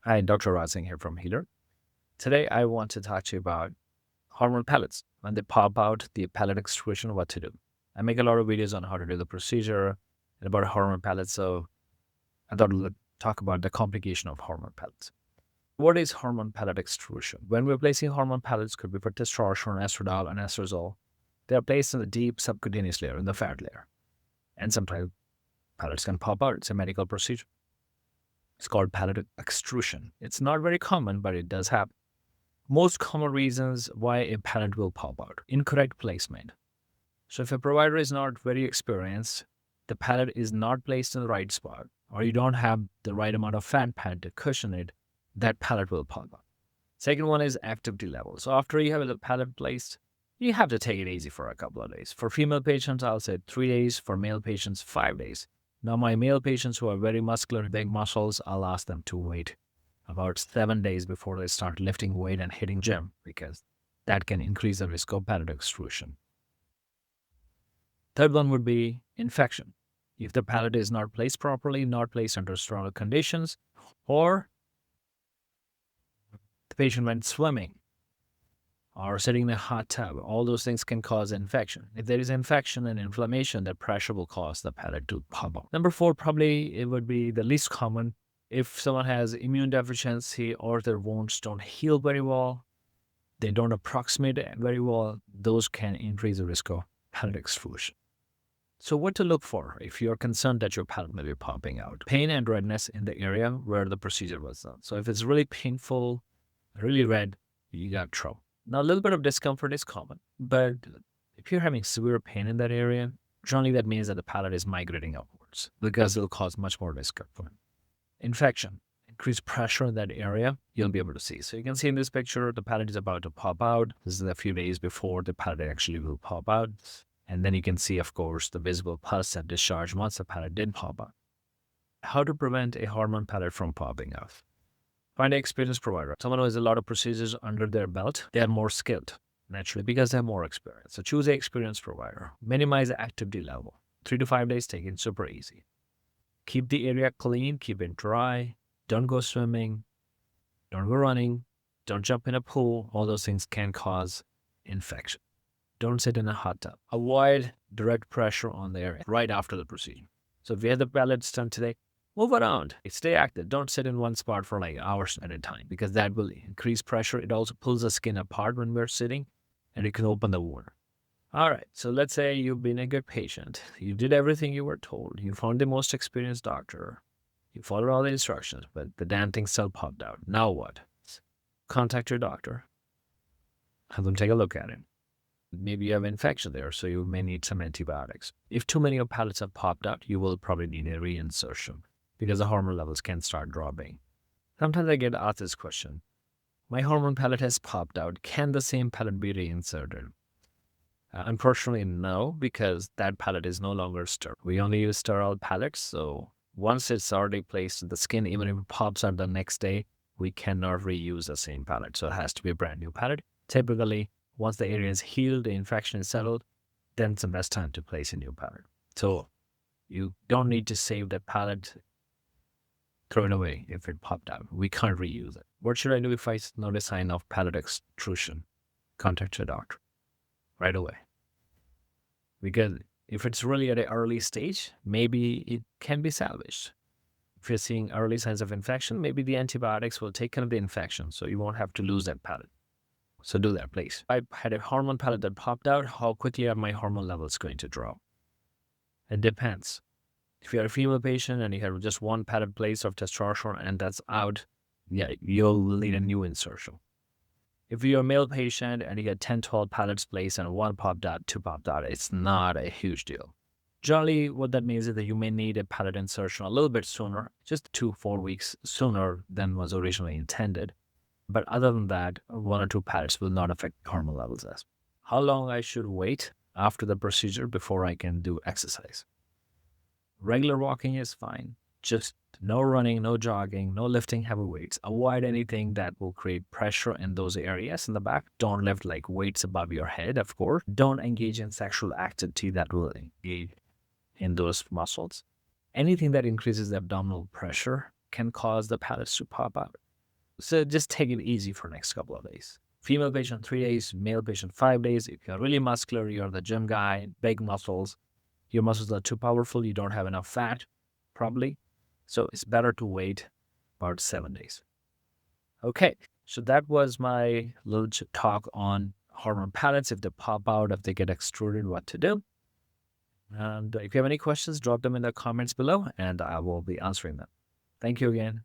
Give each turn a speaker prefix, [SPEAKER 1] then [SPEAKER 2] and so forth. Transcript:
[SPEAKER 1] Hi, Dr. Raj Singh here from Healor. Today, I want to talk to you about hormone pellets. When they pop out, the pellet extrusion, what to do. I make a lot of videos on how to do the procedure and about hormone pellets, so I thought we'd talk about the complication of hormone pellets. What is hormone pellet extrusion? When we're placing hormone pellets, could be for testosterone, estradiol, and estradiol. They are placed in the deep subcutaneous layer, in the fat layer. And sometimes pellets can pop out. It's a medical procedure. It's called pellet extrusion. It's not very common, but it does happen. Most common reasons why a pellet will pop out: incorrect placement. So if a provider is not very experienced, the pellet is not placed in the right spot, or you don't have the right amount of fat pad to cushion it, that pellet will pop out. Second one is activity level. So after you have the pellet placed, you have to take it easy for a couple of days. For female patients, I'll say 3 days. For male patients, 5 days. Now, my male patients who are very muscular, big muscles, I'll ask them to wait about 7 days before they start lifting weight and hitting gym, because that can increase the risk of pellet extrusion. Third one would be infection. If the pellet is not placed properly, not placed under sterile conditions, or the patient went swimming or sitting in a hot tub, all those things can cause infection. If there is infection and inflammation, that pressure will cause the pellet to pop up. Number 4, probably it would be the least common. If someone has immune deficiency or their wounds don't heal very well, they don't approximate very well, those can increase the risk of pellet extrusion. So what to look for if you're concerned that your pellet may be popping out? Pain and redness in the area where the procedure was done. So if it's really painful, really red, you got trouble. Now, a little bit of discomfort is common, but if you're having severe pain in that area, generally that means that the pellet is migrating upwards, because it'll cause much more discomfort. Infection, increased pressure in that area, you'll be able to see. So you can see in this picture, the pellet is about to pop out. This is a few days before the pellet actually will pop out. And then you can see, of course, the visible pus and discharge once the pellet did pop out. How to prevent a hormone pellet from popping out? Find an experienced provider. Someone who has a lot of procedures under their belt. They are more skilled, naturally, because they have more experience. So choose an experienced provider. Minimize the activity level. 3 to 5 days, take it super easy. Keep the area clean, keep it dry. Don't go swimming. Don't go running. Don't jump in a pool. All those things can cause infection. Don't sit in a hot tub. Avoid direct pressure on the area right after the procedure. So if you have the pellets done today, move around. Stay active. Don't sit in one spot for like hours at a time, because that will increase pressure. It also pulls the skin apart when we're sitting, and it can open the wound. All right, so let's say you've been a good patient. You did everything you were told. You found the most experienced doctor. You followed all the instructions, but the damn thing still popped out. Now what? Contact your doctor. Have them take a look at it. Maybe you have infection there, so you may need some antibiotics. If too many of pellets have popped out, you will probably need a reinsertion, because the hormone levels can start dropping. Sometimes I get asked this question: my hormone pellet has popped out. Can the same pellet be reinserted? Unfortunately, no, because that pellet is no longer sterile. We only use sterile pellets, so once it's already placed in the skin, even if it pops out the next day, we cannot reuse the same pellet. So it has to be a brand new pellet. Typically, once the area is healed, the infection is settled, then it's the best time to place a new pellet. So you don't need to save that pellet, throw it away if it popped out. We can't reuse it. What should I do if I notice sign of pellet extrusion? Contact your doctor right away. Because if it's really at an early stage, maybe it can be salvaged. If you're seeing early signs of infection, maybe the antibiotics will take care of the infection, so you won't have to lose that pellet. So do that, please. I had a hormone pellet that popped out. How quickly are my hormone levels going to drop? It depends. If you're a female patient and you have just one pellet placed of testosterone and that's out, yeah, you'll need a new insertion. If you're a male patient and you get 10, 12 pellets placed and one popped out, 2 popped out, it's not a huge deal. Generally, what that means is that you may need a pellet insertion a little bit sooner, just 2-4 weeks sooner than was originally intended. But other than that, 1 or 2 pellets will not affect hormone levels. How long I should wait after the procedure before I can do exercise? Regular walking is fine. Just no running, no jogging, no lifting heavy weights. Avoid anything that will create pressure in those areas in the back. Don't lift like weights above your head, of course. Don't engage in sexual activity that will engage in those muscles. Anything that increases the abdominal pressure can cause the pellets to pop out. So just take it easy for next couple of days. Female patient 3 days, male patient 5 days. If you're really muscular, you're the gym guy, big muscles, your muscles are too powerful, you don't have enough fat, probably. So it's better to wait about 7 days. Okay, so that was my little talk on hormone pellets. If they pop out, if they get extruded, what to do. And if you have any questions, drop them in the comments below and I will be answering them. Thank you again.